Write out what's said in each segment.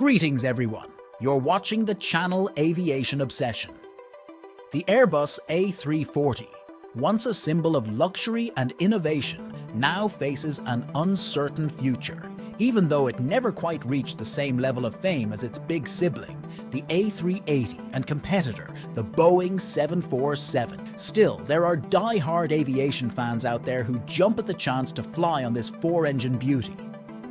Greetings everyone, you're watching the channel Aviation Obsession. The Airbus A340, once a symbol of luxury and innovation, now faces an uncertain future. Even though it never quite reached the same level of fame as its big sibling, the A380 and competitor, the Boeing 747. Still, there are die-hard aviation fans out there who jump at the chance to fly on this four-engine beauty.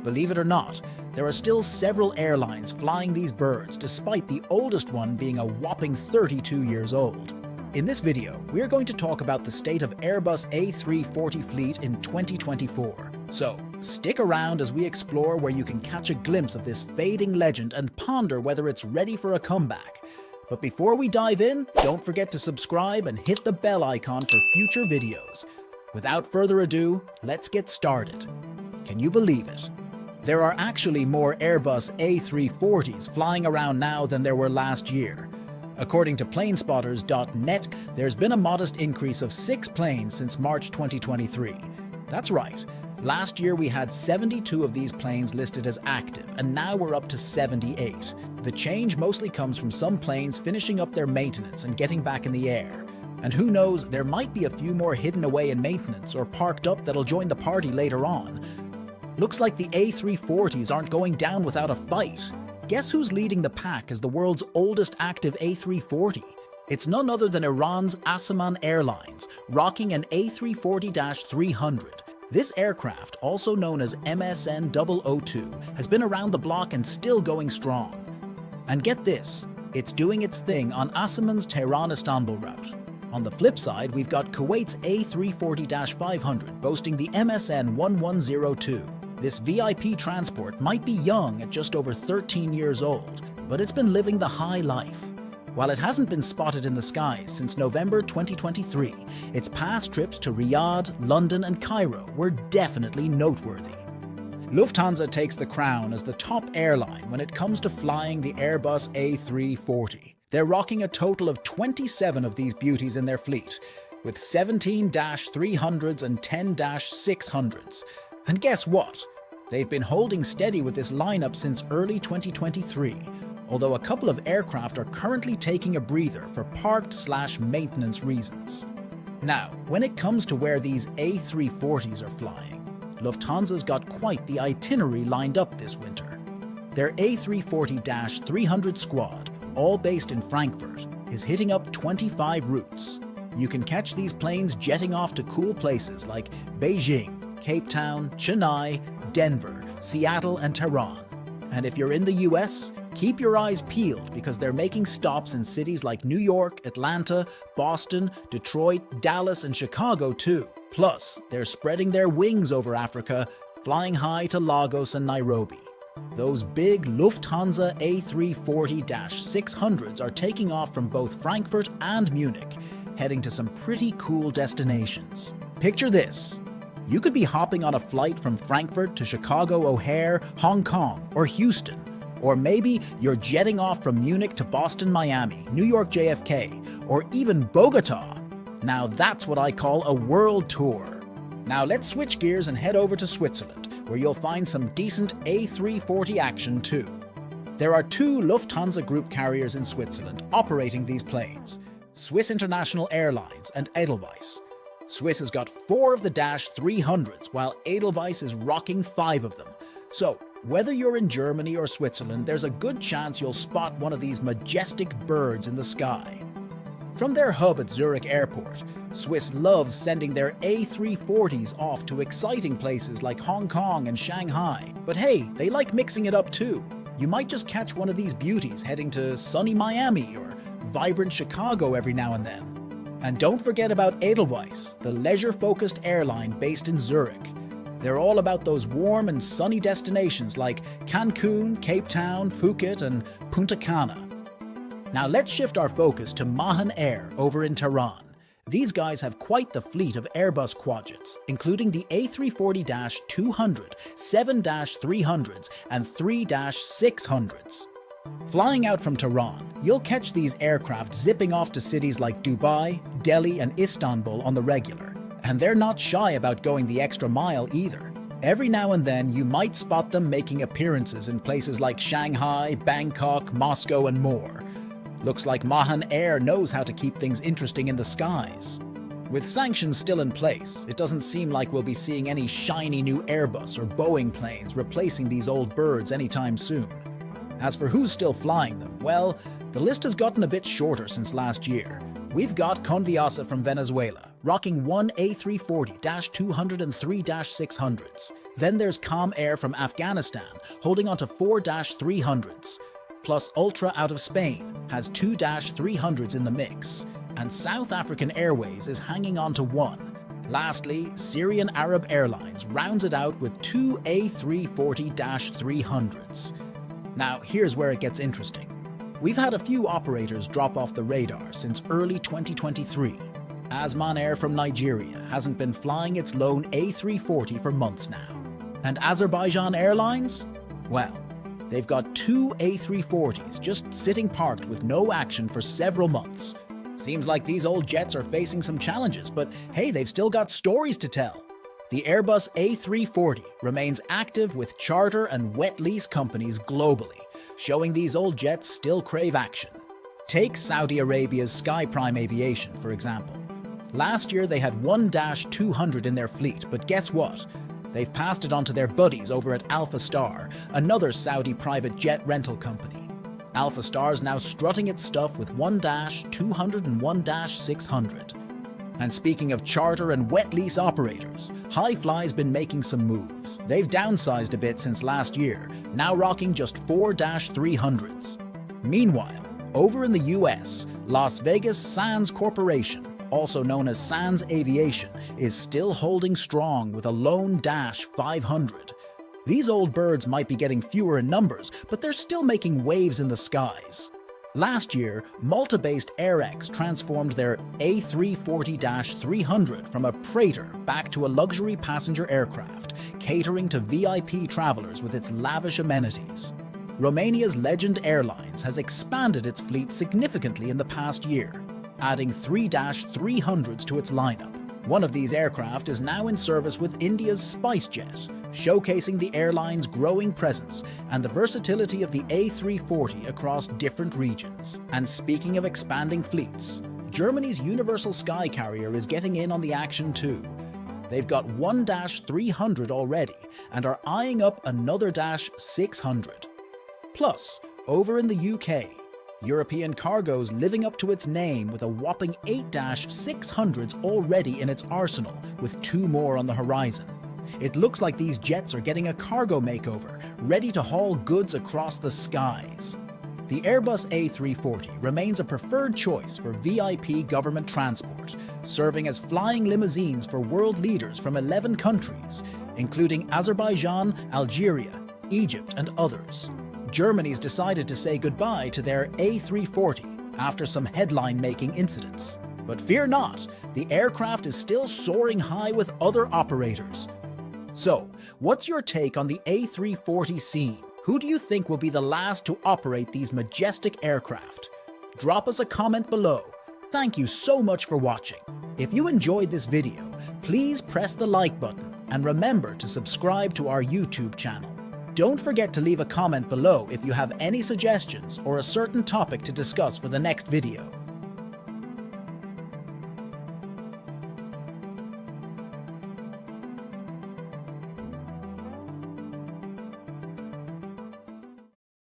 Believe it or not, there are still several airlines flying these birds, despite the oldest one being a whopping 32 years old. In this video, we're going to talk about the state of Airbus A340 fleet in 2024. So, stick around as we explore where you can catch a glimpse of this fading legend and ponder whether it's ready for a comeback. But before we dive in, don't forget to subscribe and hit the bell icon for future videos. Without further ado, let's get started. Can you believe it? There are actually more Airbus A340s flying around now than there were last year. According to planespotters.net, there's been a modest increase of 6 planes since March 2023. That's right. Last year we had 72 of these planes listed as active, and now we're up to 78. The change mostly comes from some planes finishing up their maintenance and getting back in the air. And who knows, there might be a few more hidden away in maintenance or parked up that'll join the party later on. Looks like the A340s aren't going down without a fight. Guess who's leading the pack as the world's oldest active A340? It's none other than Iran's Aviation Airlines, rocking an A340-300. This aircraft, also known as MSN 002, has been around the block and still going strong. And get this, it's doing its thing on Aviation's Tehran-Istanbul route. On the flip side, we've got Kuwait's A340-500 boasting the MSN 1102. This VIP transport might be young at just over 13 years old, but it's been living the high life. While it hasn't been spotted in the skies since November 2023, its past trips to Riyadh, London and Cairo were definitely noteworthy. Lufthansa takes the crown as the top airline when it comes to flying the Airbus A340. They're rocking a total of 27 of these beauties in their fleet, with 17-300s and 10-600s. And guess what? They've been holding steady with this lineup since early 2023, although a couple of aircraft are currently taking a breather for parked/maintenance reasons. Now, when it comes to where these A340s are flying, Lufthansa's got quite the itinerary lined up this winter. Their A340-300 squad, all based in Frankfurt, is hitting up 25 routes. You can catch these planes jetting off to cool places like Beijing, Cape Town, Chennai, Denver, Seattle and Tehran. And if you're in the US, keep your eyes peeled because they're making stops in cities like New York, Atlanta, Boston, Detroit, Dallas and Chicago too. Plus, they're spreading their wings over Africa, flying high to Lagos and Nairobi. Those big Lufthansa A340-600s are taking off from both Frankfurt and Munich, heading to some pretty cool destinations. Picture this. You could be hopping on a flight from Frankfurt to Chicago O'Hare, Hong Kong, or Houston. Or maybe you're jetting off from Munich to Boston, Miami, New York JFK, or even Bogota. Now that's what I call a world tour. Now let's switch gears and head over to Switzerland, where you'll find some decent A340 action too. There are 2 Lufthansa group carriers in Switzerland operating these planes, Swiss International Airlines and Edelweiss. Swiss has got 4 of the -300s, while Edelweiss is rocking 5 of them. So, whether you're in Germany or Switzerland, there's a good chance you'll spot one of these majestic birds in the sky. From their hub at Zurich Airport, Swiss loves sending their A340s off to exciting places like Hong Kong and Shanghai. But hey, they like mixing it up too. You might just catch one of these beauties heading to sunny Miami or vibrant Chicago every now and then. And don't forget about Edelweiss, the leisure-focused airline based in Zurich. They're all about those warm and sunny destinations like Cancun, Cape Town, Phuket and Punta Cana. Now let's shift our focus to Mahan Air over in Tehran. These guys have quite the fleet of Airbus quadjets, including the A340-200, 7-300s and 3-600s. Flying out from Tehran, you'll catch these aircraft zipping off to cities like Dubai, Delhi and Istanbul on the regular. And they're not shy about going the extra mile either. Every now and then you might spot them making appearances in places like Shanghai, Bangkok, Moscow and more. Looks like Mahan Air knows how to keep things interesting in the skies. With sanctions still in place, it doesn't seem like we'll be seeing any shiny new Airbus or Boeing planes replacing these old birds anytime soon. As for who's still flying them, well, the list has gotten a bit shorter since last year. We've got Conviasa from Venezuela, rocking one A340-203-600s. Then there's Calm Air from Afghanistan, holding onto 4-300s. Plus Ultra out of Spain has 2-300s in the mix. And South African Airways is hanging on to one. Lastly, Syrian Arab Airlines rounds it out with 2 A340-300s. Now, here's where it gets interesting. We've had a few operators drop off the radar since early 2023. Mahan Air from Nigeria hasn't been flying its lone A340 for months now. And Azerbaijan Airlines? Well, they've got 2 A340s just sitting parked with no action for several months. Seems like these old jets are facing some challenges, but hey, they've still got stories to tell. The Airbus A340 remains active with charter and wet lease companies globally, showing these old jets still crave action. Take Saudi Arabia's SkyPrime Aviation, for example. Last year they had 1-200 in their fleet, but guess what? They've passed it on to their buddies over at Alpha Star, another Saudi private jet rental company. Alpha Star's now strutting its stuff with 1-200 and 1-600. And speaking of charter and wet lease operators, Highfly's been making some moves. They've downsized a bit since last year, now rocking just 4-300s. Meanwhile, over in the US, Las Vegas Sands Corporation, also known as Sands Aviation, is still holding strong with a lone -500. These old birds might be getting fewer in numbers, but they're still making waves in the skies. Last year, Malta-based AirX transformed their A340-300 from a freighter back to a luxury passenger aircraft, catering to VIP travelers with its lavish amenities. Romania's Legend Airlines has expanded its fleet significantly in the past year, adding 3-300s to its lineup. One of these aircraft is now in service with India's SpiceJet, showcasing the airline's growing presence and the versatility of the A340 across different regions. And speaking of expanding fleets, Germany's Universal Sky Carrier is getting in on the action too. They've got 1-300 already and are eyeing up another -600. Plus, over in the UK, European Cargo's living up to its name with a whopping 8-600s already in its arsenal, with 2 more on the horizon. It looks like these jets are getting a cargo makeover, ready to haul goods across the skies. The Airbus A340 remains a preferred choice for VIP government transport, serving as flying limousines for world leaders from 11 countries, including Azerbaijan, Algeria, Egypt, and others. Germany's decided to say goodbye to their A340 after some headline-making incidents. But fear not, the aircraft is still soaring high with other operators. So, what's your take on the A340 scene? Who do you think will be the last to operate these majestic aircraft? Drop us a comment below. Thank you so much for watching. If you enjoyed this video, please press the like button and remember to subscribe to our YouTube channel. Don't forget to leave a comment below if you have any suggestions or a certain topic to discuss for the next video.